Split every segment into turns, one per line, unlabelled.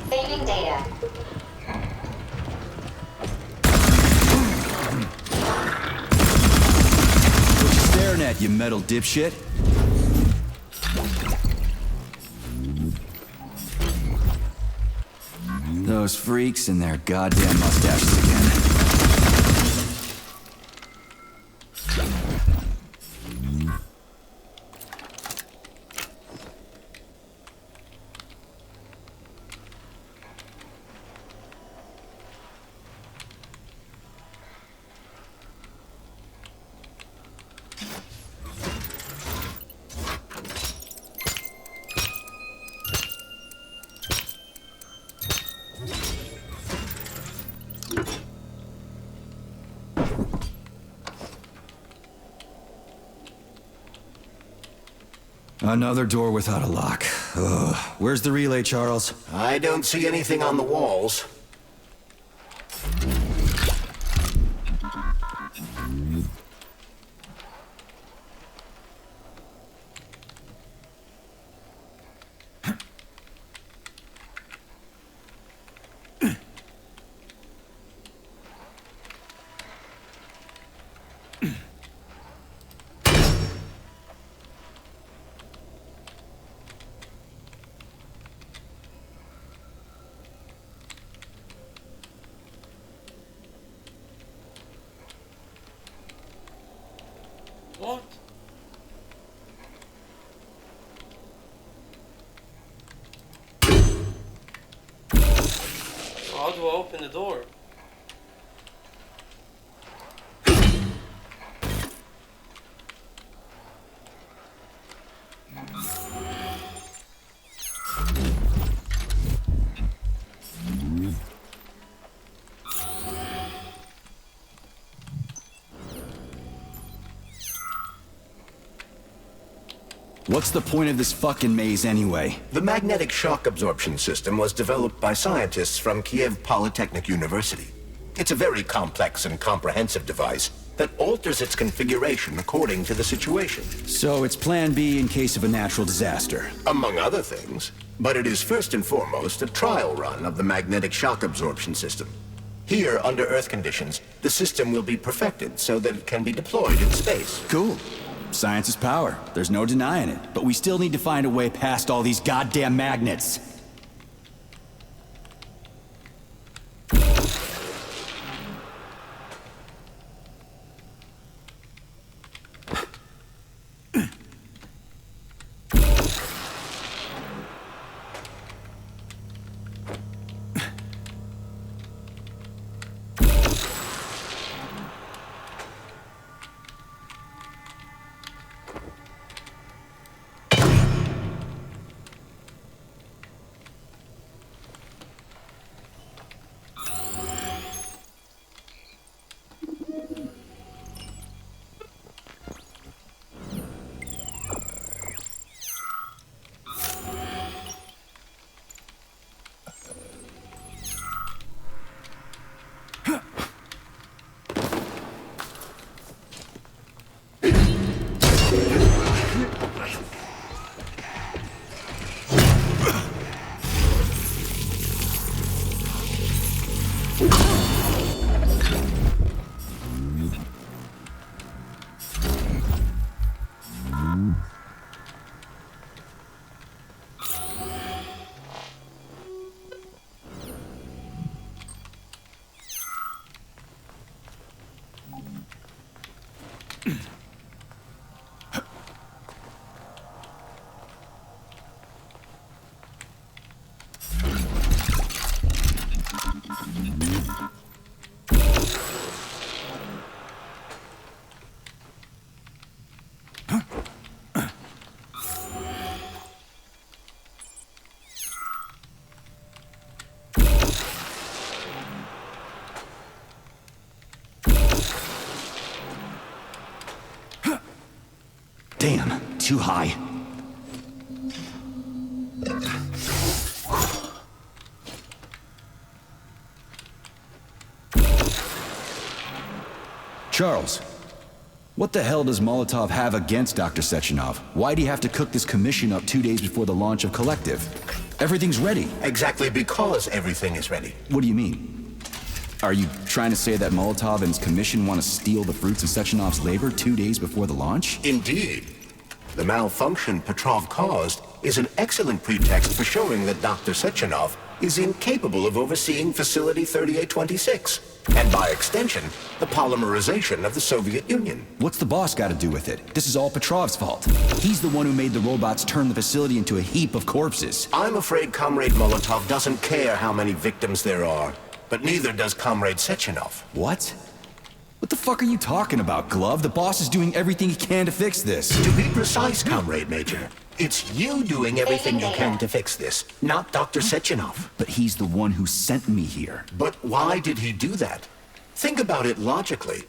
Saving data.
What you staring at, you metal dipshit? Those freaks and their goddamn mustaches again. Another door without a lock. Ugh. Where's the relay, Charles?
I don't see anything on the walls.
What? How do I open the door?
What's the point of this fucking maze anyway?
The magnetic shock absorption system was developed by scientists from Kiev Polytechnic University. It's a very complex and comprehensive device that alters its configuration according to the situation.
So it's plan B in case of a natural disaster.
Among other things. But it is first and foremost a trial run of the magnetic shock absorption system. Here, under Earth conditions, the system will be perfected so that it can be deployed in space.
Cool. Science is power. There's no denying it. But we still need to find a way past all these goddamn magnets. Damn, too high. Charles, what the hell does Molotov have against Dr. Sechenov? Why'd he have to cook this commission up 2 days before the launch of Collective? Everything's ready.
Exactly because everything is ready.
What do you mean? Are you trying to say that Molotov and his commission want to steal the fruits of Sechenov's labor 2 days before the launch?
Indeed. The malfunction Petrov caused is an excellent pretext for showing that Dr. Sechenov is incapable of overseeing Facility 3826, and by extension, the polymerization of the Soviet Union.
What's the boss got to do with it? This is all Petrov's fault. He's the one who made the robots turn the facility into a heap of corpses.
I'm afraid Comrade Molotov doesn't care how many victims there are, but neither does Comrade Sechenov.
What? What the fuck are you talking about, Glove? The boss is doing everything he can to fix this.
To be precise, Comrade Major, it's you doing everything you can to fix this, not Dr. Sechenov.
But he's the one who sent me here.
But why did he do that? Think about it logically.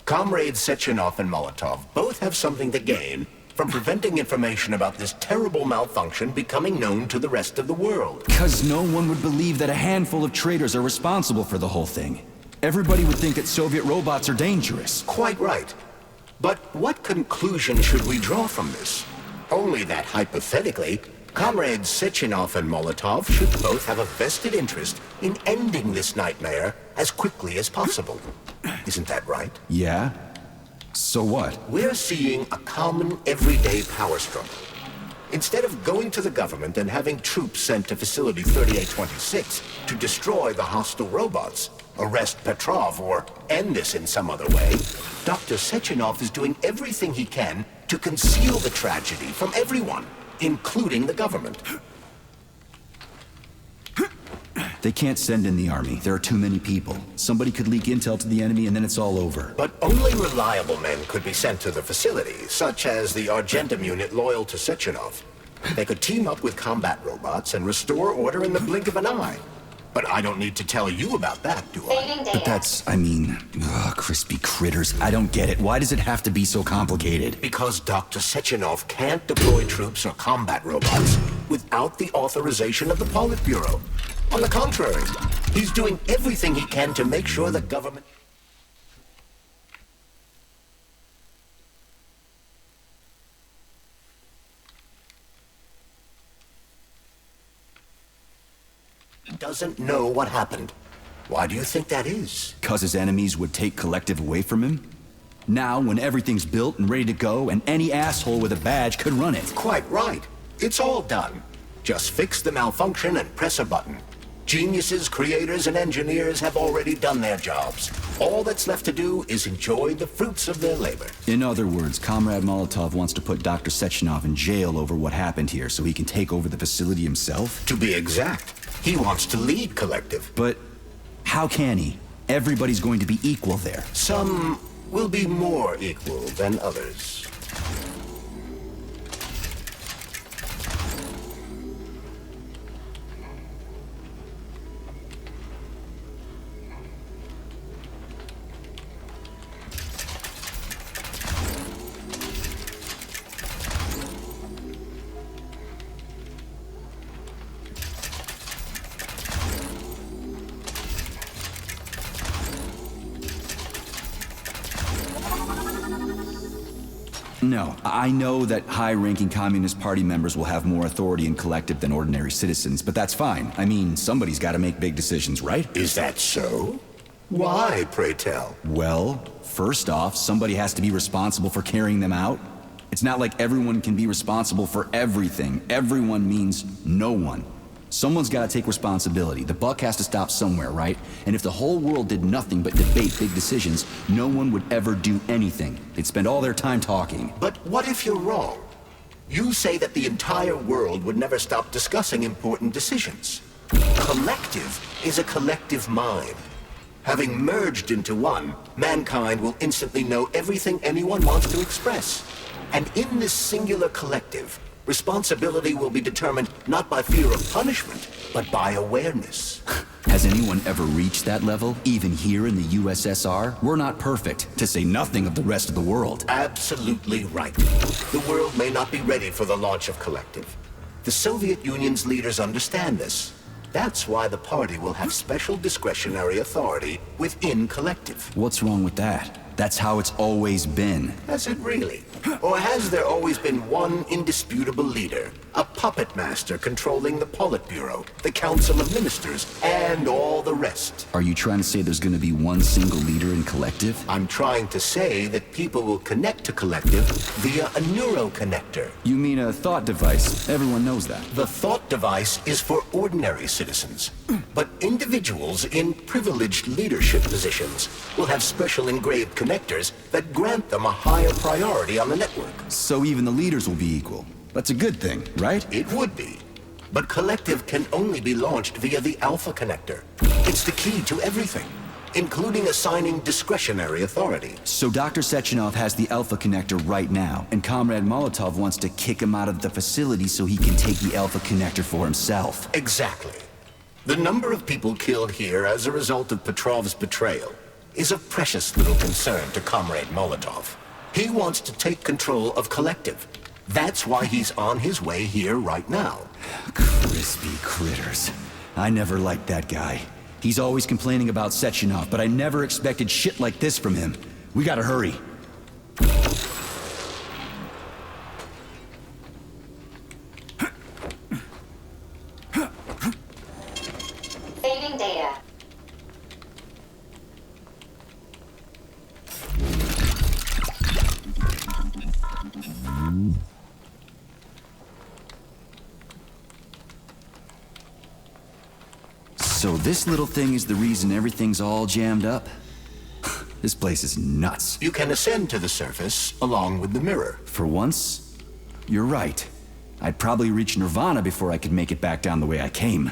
Comrades Sechenov and Molotov both have something to gain from preventing information about this terrible malfunction becoming known to the rest of the world.
Because no one would believe that a handful of traitors are responsible for the whole thing. Everybody would think that Soviet robots are dangerous.
Quite right. But what conclusion should we draw from this? Only that hypothetically, Comrades Sechenov and Molotov should both have a vested interest in ending this nightmare as quickly as possible. Isn't that right?
Yeah? So what?
We're seeing a common, everyday power struggle. Instead of going to the government and having troops sent to Facility 3826 to destroy the hostile robots, arrest Petrov, or end this in some other way, Dr. Sechenov is doing everything he can to conceal the tragedy from everyone, including the government.
They can't send in the army. There are too many people. Somebody could leak intel to the enemy and then it's all over.
But only reliable men could be sent to the facility, such as the Argentum unit loyal to Sechenov. They could team up with combat robots and restore order in the blink of an eye. But I don't need to tell you about that, do I?
But that's, crispy critters. I don't get it. Why does it have to be so complicated?
Because Dr. Sechenov can't deploy troops or combat robots without the authorization of the Politburo. On the contrary, he's doing everything he can to make sure the government... doesn't know what happened. Why do you think that is?
Because his enemies would take Collective away from him? Now, when everything's built and ready to go, and any asshole with a badge could run it.
Quite right. It's all done. Just fix the malfunction and press a button. Geniuses, creators, and engineers have already done their jobs. All that's left to do is enjoy the fruits of their labor.
In other words, Comrade Molotov wants to put Dr. Sechenov in jail over what happened here so he can take over the facility himself?
To be exact, he wants to lead Collective.
But how can he? Everybody's going to be equal there.
Some will be more equal than others.
No, I know that high-ranking Communist Party members will have more authority in Collective than ordinary citizens, but that's fine. I mean, somebody's got to make big decisions, right?
Is that so? Why, pray tell?
Well, first off, somebody has to be responsible for carrying them out. It's not like everyone can be responsible for everything. Everyone means no one. Someone's got to take responsibility. The buck has to stop somewhere, right? And if the whole world did nothing but debate big decisions, no one would ever do anything. They'd spend all their time talking.
But what if you're wrong? You say that the entire world would never stop discussing important decisions. Collective is a collective mind. Having merged into one, mankind will instantly know everything anyone wants to express. And in this singular collective, responsibility will be determined not by fear of punishment, but by awareness.
Has anyone ever reached that level, even here in the USSR? We're not perfect, to say nothing of the rest of the world.
Absolutely right. The world may not be ready for the launch of Collective. The Soviet Union's leaders understand this. That's why the party will have special discretionary authority within Collective.
What's wrong with that? That's how it's always been.
Has it really? Or has there always been one indisputable leader? A puppet master controlling the Politburo, the Council of Ministers, and all the rest?
Are you trying to say there's gonna be one single leader in Collective?
I'm trying to say that people will connect to Collective via a neuroconnector.
You mean a thought device. Everyone knows that.
The thought device is for ordinary citizens, but individuals in privileged leadership positions will have special engraved connectors that grant them a higher priority on the network.
So even the leaders will be equal. That's a good thing, right?
It would be. But Collective can only be launched via the Alpha Connector. It's the key to everything, including assigning discretionary authority.
So Dr. Sechenov has the Alpha Connector right now, and Comrade Molotov wants to kick him out of the facility so he can take the Alpha Connector for himself.
Exactly. The number of people killed here as a result of Petrov's betrayal is of precious little concern to Comrade Molotov. He wants to take control of Collective. That's why he's on his way here right now.
Crispy critters. I never liked that guy. He's always complaining about Sechenov, but I never expected shit like this from him. We gotta hurry.
Saving data.
So this little thing is the reason everything's all jammed up? This place is nuts.
You can ascend to the surface along with the mirror.
For once, you're right. I'd probably reach Nirvana before I could make it back down the way I came.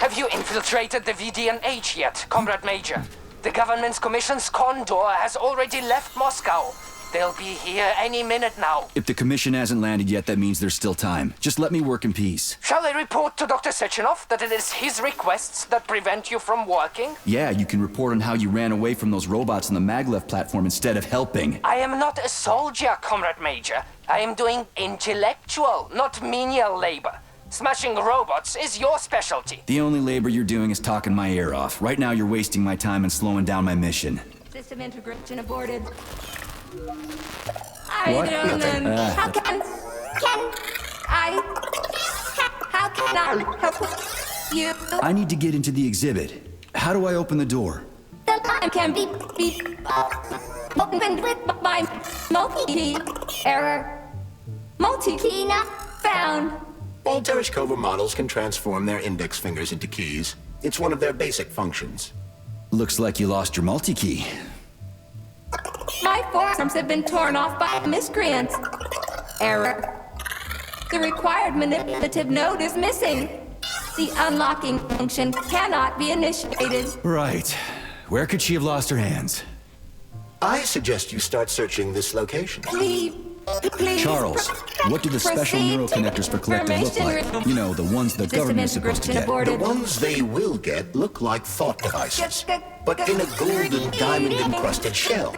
Have you infiltrated the VDNH yet, Comrade Major? The government's commission's condor has already left Moscow. They'll be here any minute now.
If the commission hasn't landed yet, that means there's still time. Just let me work in peace.
Shall I report to Dr. Sechenov that it is his requests that prevent you from working?
Yeah, you can report on how you ran away from those robots on the maglev platform instead of helping.
I am not a soldier, Comrade Major. I am doing intellectual, not menial labor. Smashing robots is your specialty.
The only labor you're doing is talking my ear off. Right now you're wasting my time and slowing down my mission.
System integration aborted.
What?
How can I help you?
I need to get into the exhibit. How do I open the door?
The line can be opened with my multi-key error. Multi-key not found.
All Tereshkova models can transform their index fingers into keys. It's one of their basic functions.
Looks like you lost your multi-key.
My forearms have been torn off by miscreants. Error. The required manipulative node is missing. The unlocking function cannot be initiated.
Right. Where could she have lost her hands?
I suggest you start searching this location.
Please.
Charles, what do the special neural connectors for Collective look like? You know, the ones the government is supposed to get.
The ones they will get look like thought devices, but in a golden diamond-encrusted shell.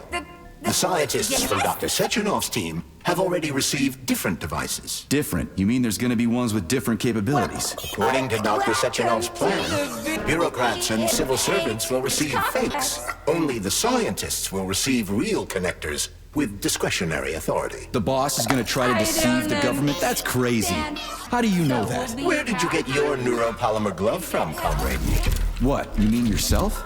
The scientists from Dr. Sechenov's team have already received different devices.
Different? You mean there's gonna be ones with different capabilities?
According to Dr. Sechenov's plan, bureaucrats and civil servants will receive fakes. Only the scientists will receive real connectors with discretionary authority.
The boss is gonna try to deceive the government? That's crazy. How do you know that?
Where did you get your neuropolymer glove from, comrade?
What, you mean yourself?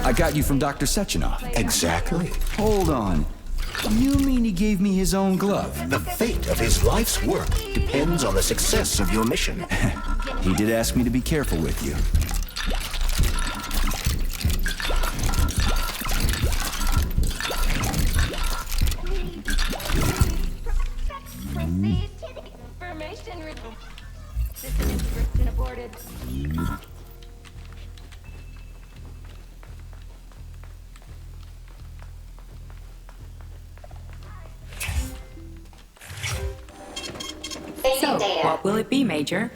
I got you from Dr. Sechenov.
Exactly.
Hold on. You mean he gave me his own glove?
The fate of his life's work depends on the success of your mission.
He did ask me to be careful with you.
System integration aborted.
Saving
So,
data.
what will it be, Major?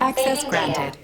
Access
Saving data.
granted.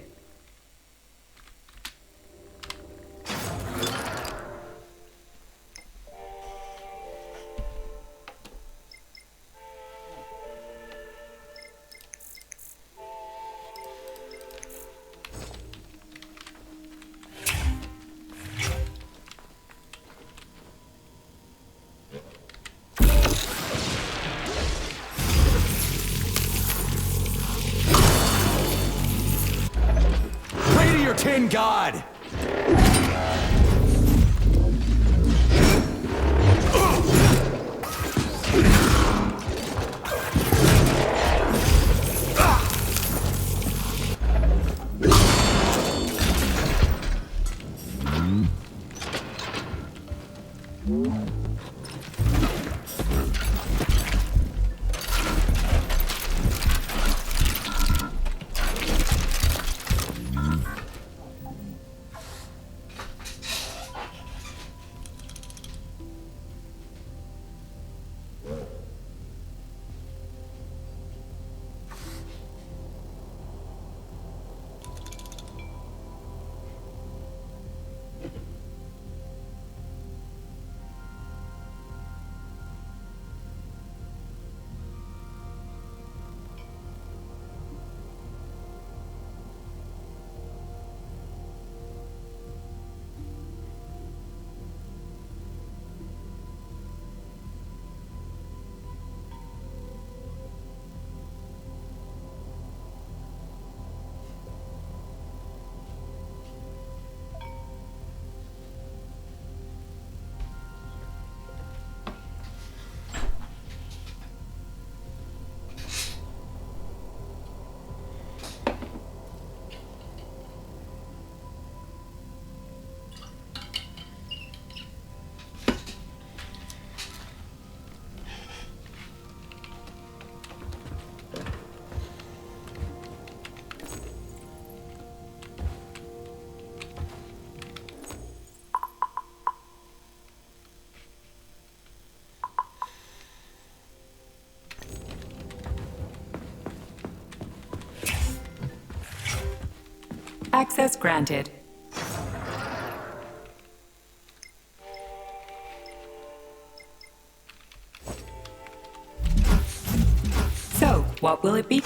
Pray to your tin god!
Access granted. So, what will it be?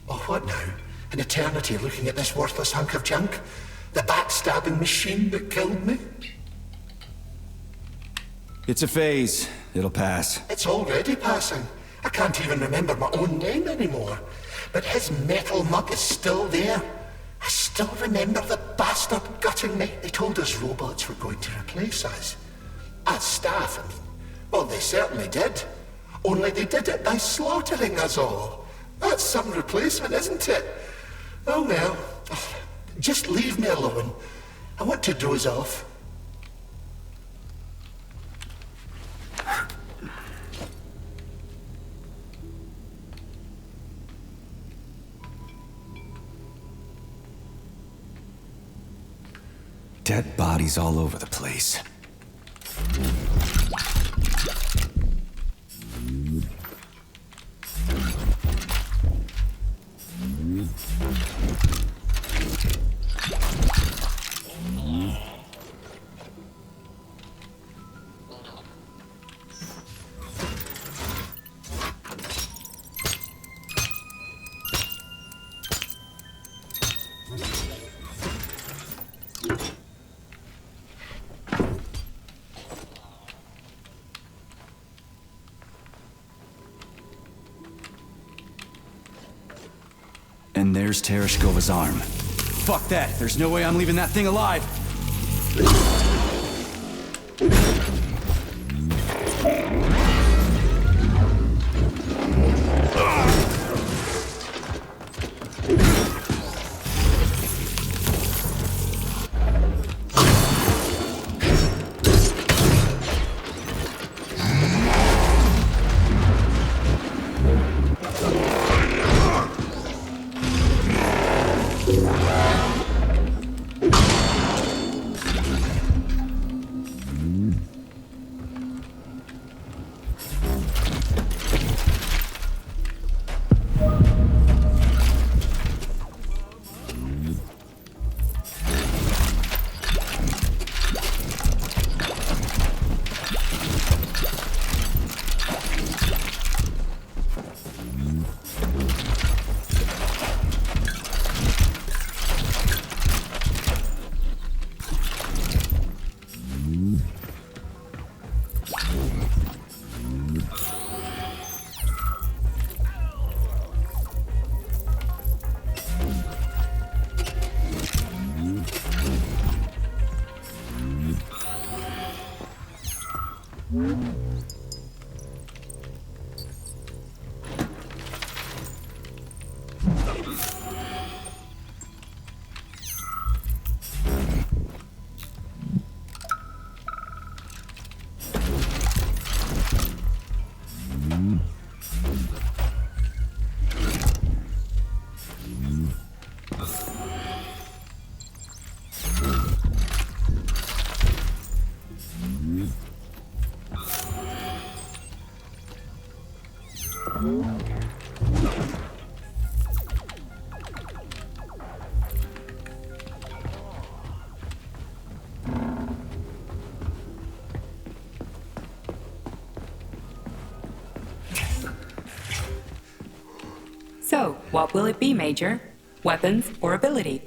Oh, what now? An eternity looking at this worthless hunk of junk? The backstabbing machine that killed me?
It's a phase. It'll pass.
It's already passing. I can't even remember my own name anymore. But his metal mug is still there. I still remember the bastard gutting me. They told us robots were going to replace us. As staff, I mean. Well, they certainly did. Only they did it by slaughtering us all. That's some replacement, isn't it? Oh well. Just leave me alone. I want to doze off.
Dead bodies all over the place. And there's Tereshkova's arm. Fuck that! There's no way I'm leaving that thing alive!
So, what will it be, Major? Weapons or ability?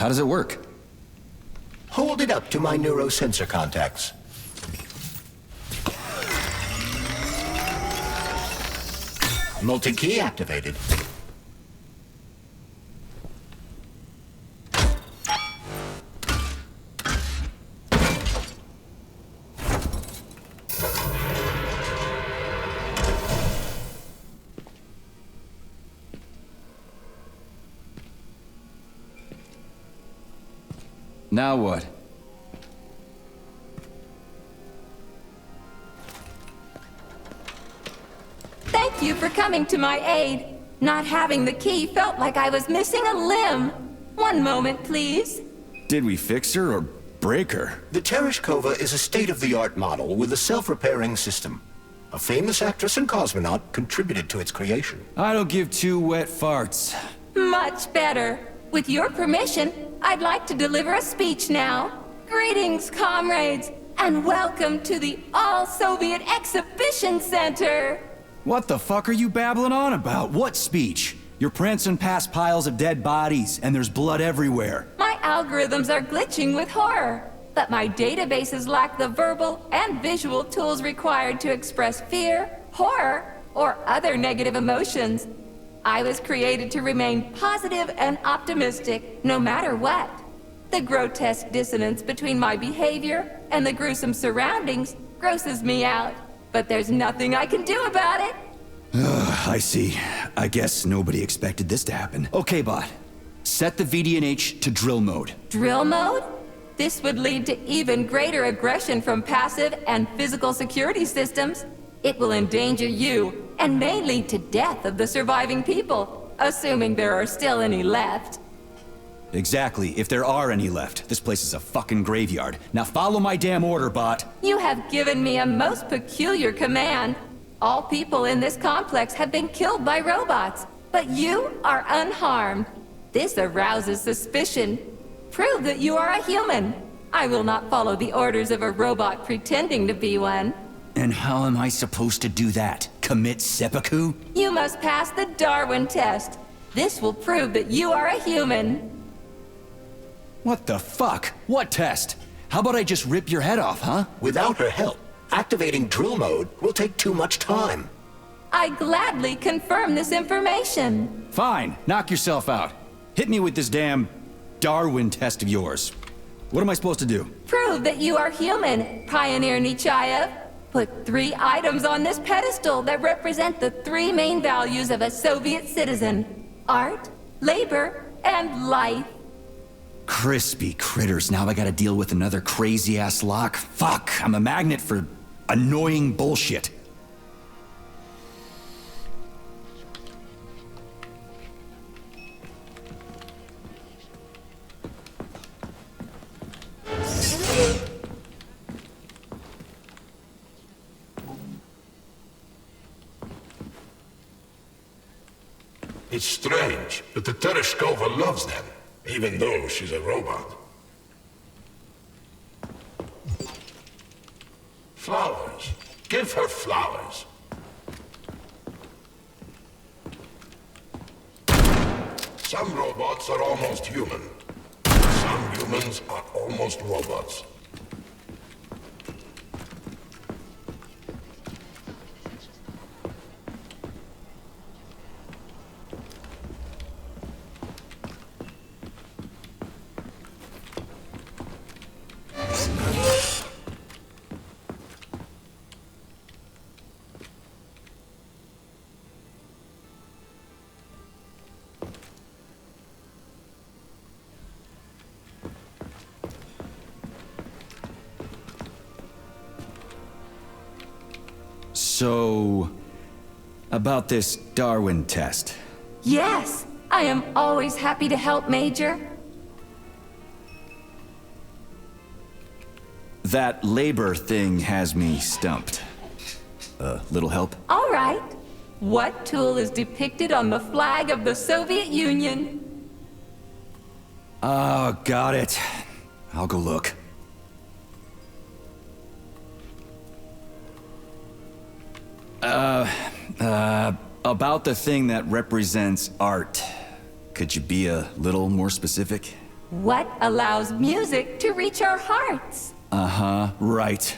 How does it work?
Hold it up to my neurosensor contacts. Multi-key activated.
Now what?
Thank you for coming to my aid. Not having the key felt like I was missing a limb. One moment, please.
Did we fix her or break her?
The Tereshkova is a state-of-the-art model with a self-repairing system. A famous actress and cosmonaut contributed to its creation.
I don't give two wet farts.
Much better. With your permission, I'd like to deliver a speech now. Greetings, comrades, and welcome to the All-Soviet Exhibition Center.
What the fuck are you babbling on about? What speech? You're prancing past piles of dead bodies, and there's blood everywhere.
My algorithms are glitching with horror, but my databases lack the verbal and visual tools required to express fear, horror, or other negative emotions. I was created to remain positive and optimistic, no matter what. The grotesque dissonance between my behavior and the gruesome surroundings grosses me out, but there's nothing I can do about it.
I see. I guess nobody expected this to happen. Okay, bot. Set the VDNH to drill mode.
Drill mode? This would lead to even greater aggression from passive and physical security systems. It will endanger you, and may lead to death of the surviving people, assuming there are still any left.
Exactly, if there are any left. This place is a fucking graveyard. Now follow my damn order, bot.
You have given me a most peculiar command. All people in this complex have been killed by robots, but you are unharmed. This arouses suspicion. Prove that you are a human. I will not follow the orders of a robot pretending to be one.
And how am I supposed to do that? Commit seppuku?
You must pass the Darwin test. This will prove that you are a human.
What the fuck? What test? How about I just rip your head off, huh?
Without her help, activating drill mode will take too much time.
I gladly confirm this information.
Fine, knock yourself out. Hit me with this damn Darwin test of yours. What am I supposed to do?
Prove that you are human, Pioneer Nechayev. Put 3 items on this pedestal that represent the 3 main values of a Soviet citizen: art, labor, and life.
Crispy critters, now I gotta deal with another crazy-ass lock? Fuck, I'm a magnet for annoying bullshit.
It's strange, but the Tereshkova loves them, even though she's a robot. Flowers. Give her flowers. Some robots are almost human. Some humans are almost robots.
So, about this Darwin test.
Yes, I am always happy to help, Major.
That labor thing has me stumped. Little help?
All right. What tool is depicted on the flag of the Soviet Union?
Oh, got it. I'll go look. About the thing that represents art. Could you be a little more specific?
What allows music to reach our hearts?
Uh-huh, right.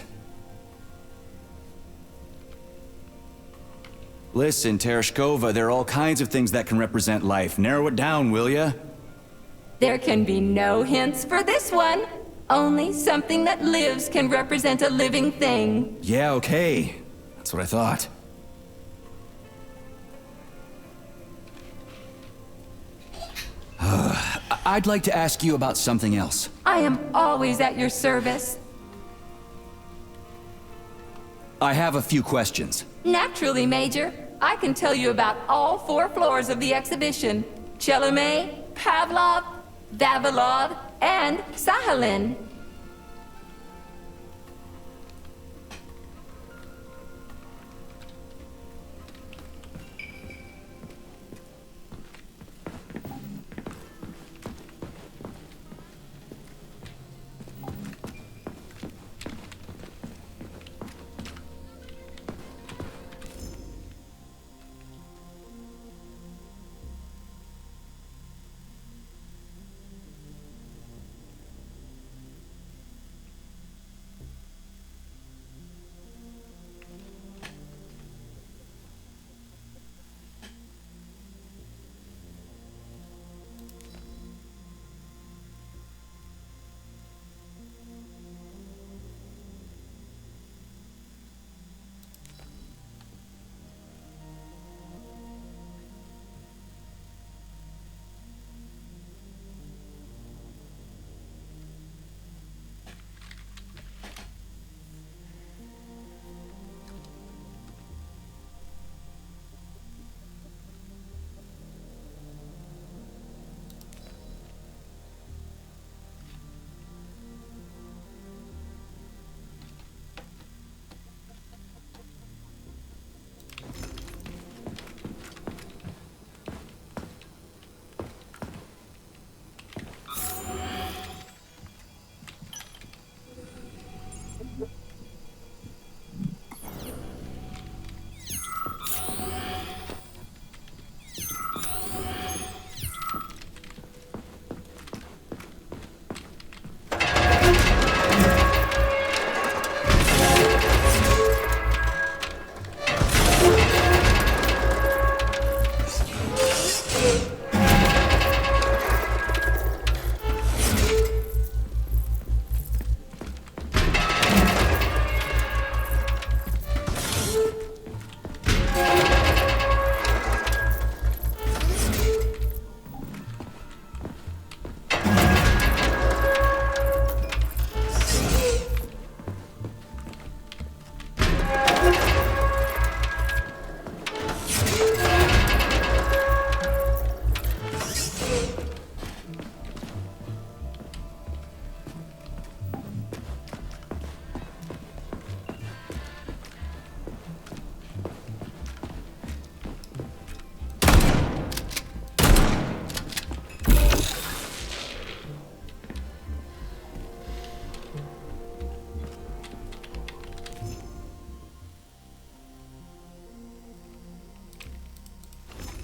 Listen, Tereshkova, there are all kinds of things that can represent life. Narrow it down, will ya?
There can be no hints for this one. Only something that lives can represent a living thing.
Yeah, okay. That's what I thought. I'd like to ask you about something else.
I am always at your service.
I have a few questions.
Naturally, Major. I can tell you about all 4 floors of the exhibition. Chelomey, Pavlov, Vavilov, and Sahalin.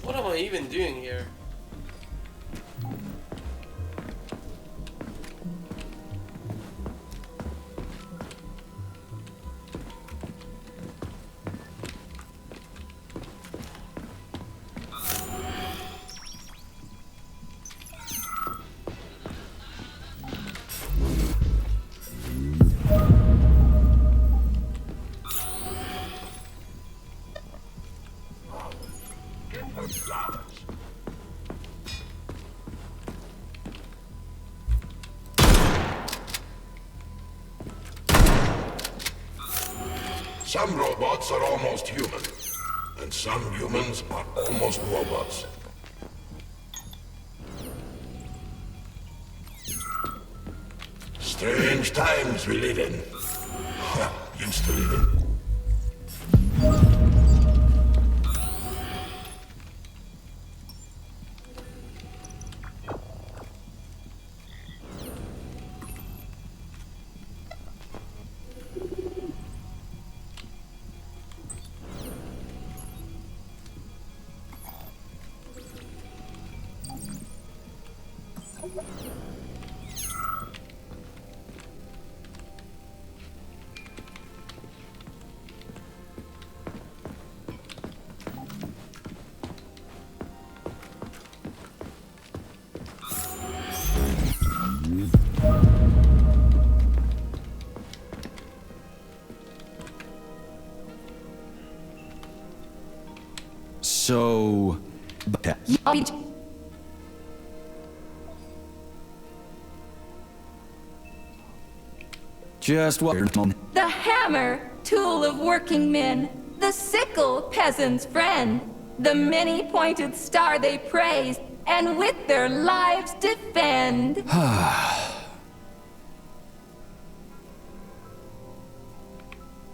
What am I even doing here?
Some robots are almost human, and some humans are almost robots. Strange times we live in. Used to live in.
So... Just what?
The hammer, tool of working men. The sickle, peasant's friend. The many-pointed star they praise, and with their lives defend.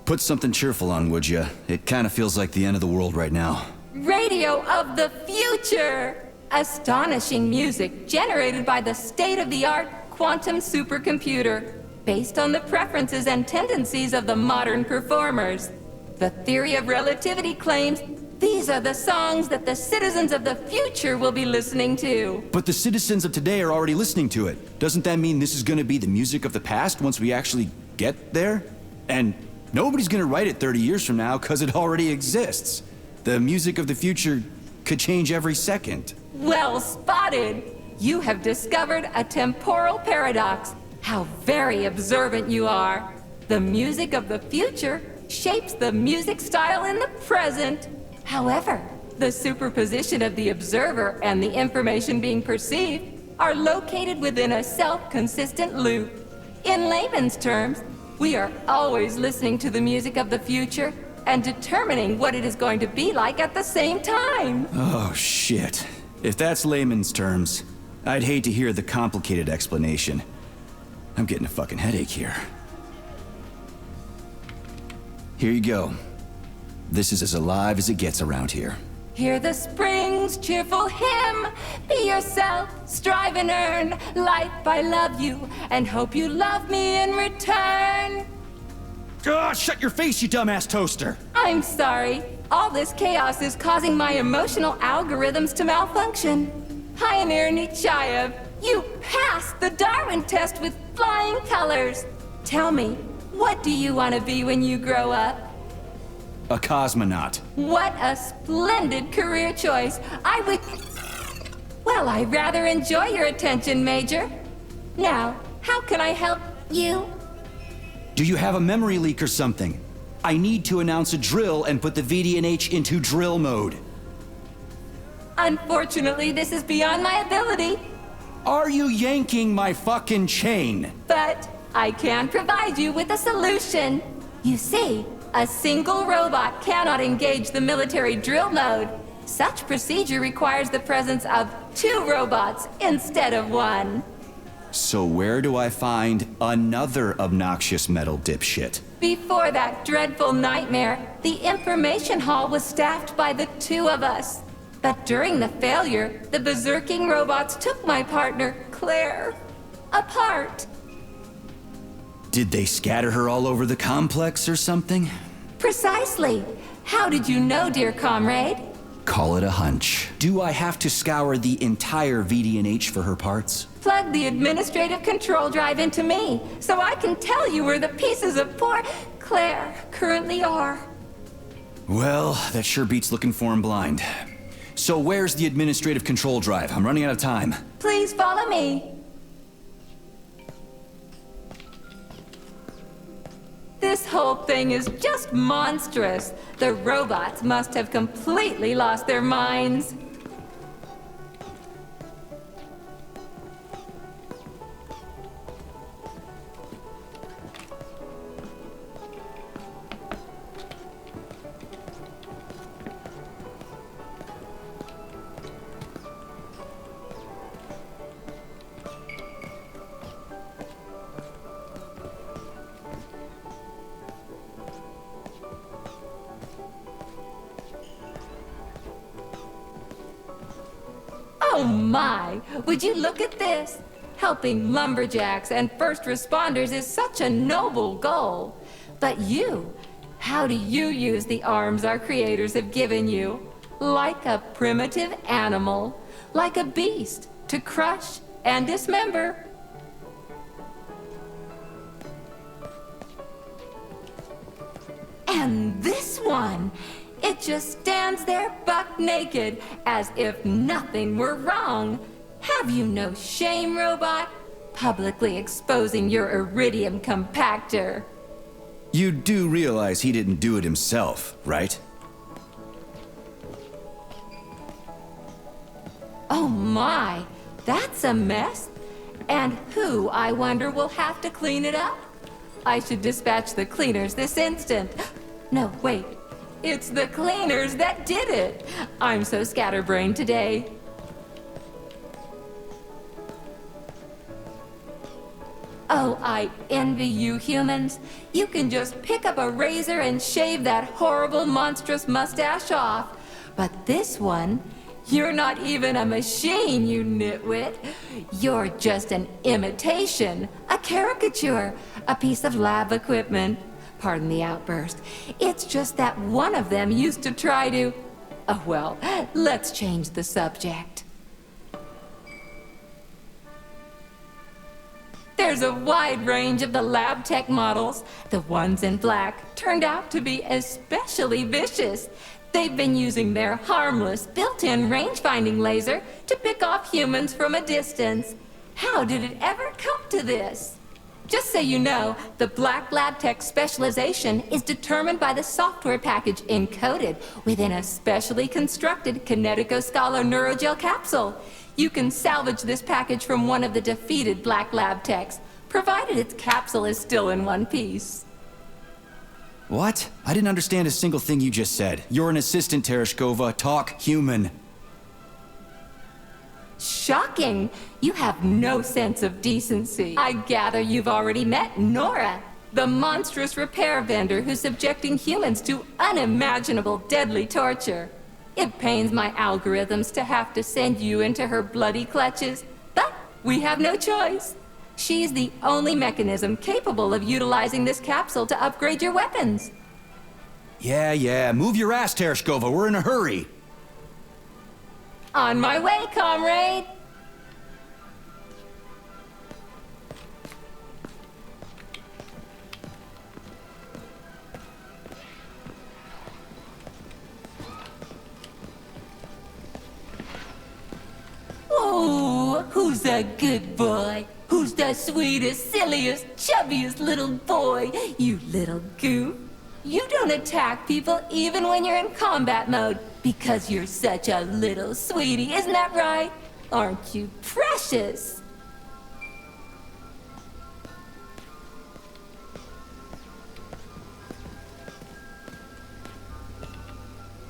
Put something cheerful on, would ya? It kind of feels like the end of the world right now.
Radio of the future! Astonishing music generated by the state-of-the-art quantum supercomputer, based on the preferences and tendencies of the modern performers. The theory of relativity claims these are the songs that the citizens of the future will be listening to.
But the citizens of today are already listening to it. Doesn't that mean this is gonna be the music of the past once we actually get there? And nobody's gonna write it 30 years from now because it already exists. The music of the future could change every second.
Well spotted! You have discovered a temporal paradox. How very observant you are. The music of the future shapes the music style in the present. However, the superposition of the observer and the information being perceived are located within a self-consistent loop. In layman's terms, we are always listening to the music of the future and determining what it is going to be like at the same time.
Oh, shit. If that's layman's terms, I'd hate to hear the complicated explanation. I'm getting a fucking headache here. Here you go. This is as alive as it gets around here.
Hear the spring's cheerful hymn. Be yourself, strive and earn. Life, I love you, and hope you love me in return.
Ah, shut your face, you dumbass toaster!
I'm sorry. All this chaos is causing my emotional algorithms to malfunction. Pioneer Nietzscheyev, you passed the Darwin test with flying colors. Tell me, what do you want to be when you grow up?
A cosmonaut.
What a splendid career choice. Well, I rather enjoy your attention, Major. Now, how can I help you?
Do you have a memory leak or something? I need to announce a drill and put the VDNH into drill mode.
Unfortunately, this is beyond my ability,
Are you yanking my fucking chain?
but I can provide you with a solution. You see, a single robot cannot engage the military drill mode. Such procedure requires the presence of 2 robots instead of 1.
So where do I find another obnoxious metal dipshit?
Before that dreadful nightmare, the information hall was staffed by the 2 of us. But during the failure, the berserking robots took my partner, Claire, apart.
Did they scatter her all over the complex or something?
Precisely. How did you know, dear comrade?
Call it a hunch. Do I have to scour the entire VDNH for her parts?
Plug the administrative control drive into me, so I can tell you where the pieces of poor Claire currently are.
Well, that sure beats looking for him blind. So where's the administrative control drive? I'm running out of time.
Please follow me. This whole thing is just monstrous. The robots must have completely lost their minds. Oh my! Would you look at this? Helping lumberjacks and first responders is such a noble goal. But you, how do you use the arms our creators have given you? Like a primitive animal, like a beast, to crush and dismember. And this one, it just stands there buck naked, as if nothing were wrong. Have you no shame, robot? Publicly exposing your iridium compactor.
You do realize he didn't do it himself, right?
Oh my, that's a mess. And who, I wonder, will have to clean it up? I should dispatch the cleaners this instant. No, wait. It's the cleaners that did it. I'm so scatterbrained today. Oh, I envy you humans. You can just pick up a razor and shave that horrible, monstrous mustache off. But this one, you're not even a machine, you nitwit. You're just an imitation, a caricature, a piece of lab equipment. Pardon the outburst. It's just that one of them used to try to... Oh, well, let's change the subject. There's a wide range of the lab tech models. The ones in black turned out to be especially vicious. They've been using their harmless, built-in range-finding laser to pick off humans from a distance. How did it ever come to this? Just so you know, the black lab tech specialization is determined by the software package encoded within a specially constructed Kinetico-Scala neurogel capsule. You can salvage this package from one of the defeated black lab techs, provided its capsule is still in one piece.
What? I didn't understand a single thing you just said. You're an assistant, Tereshkova. Talk human.
Shocking! You have no sense of decency. I gather you've already met Nora, the monstrous repair vendor who's subjecting humans to unimaginable deadly torture. It pains my algorithms to have to send you into her bloody clutches, but we have no choice. She's the only mechanism capable of utilizing this capsule to upgrade your weapons.
Yeah, move your ass, Tereshkova. We're in a hurry.
On my way, comrade! Oh, who's a good boy? Who's the sweetest, silliest, chubbiest little boy? You little goof. You don't attack people even when you're in combat mode because you're such a little sweetie, isn't that right? Aren't you precious?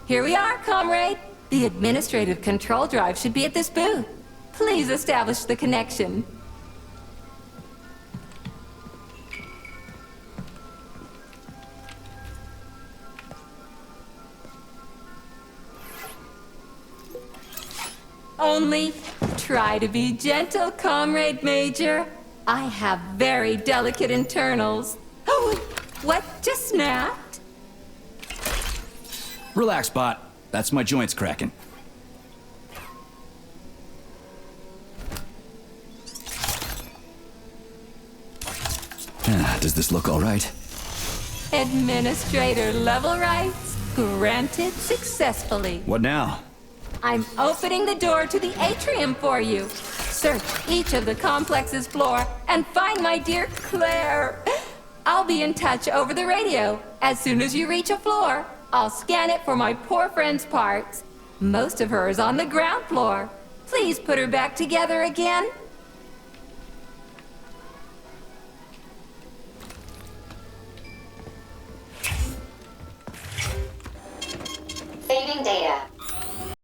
Here we are, comrade. The administrative control drive should be at this booth. Please establish the connection. Only try to be gentle, Comrade Major. I have very delicate internals. Oh, what just snapped?
Relax, bot. That's my joints cracking. Does this look all right?
Administrator level rights granted successfully.
What now?
I'm opening the door to the atrium for you. Search each of the complex's floor and find my dear Claire. I'll be in touch over the radio. As soon as you reach a floor, I'll scan it for my poor friend's parts. Most of her is on the ground floor. Please put her back together again.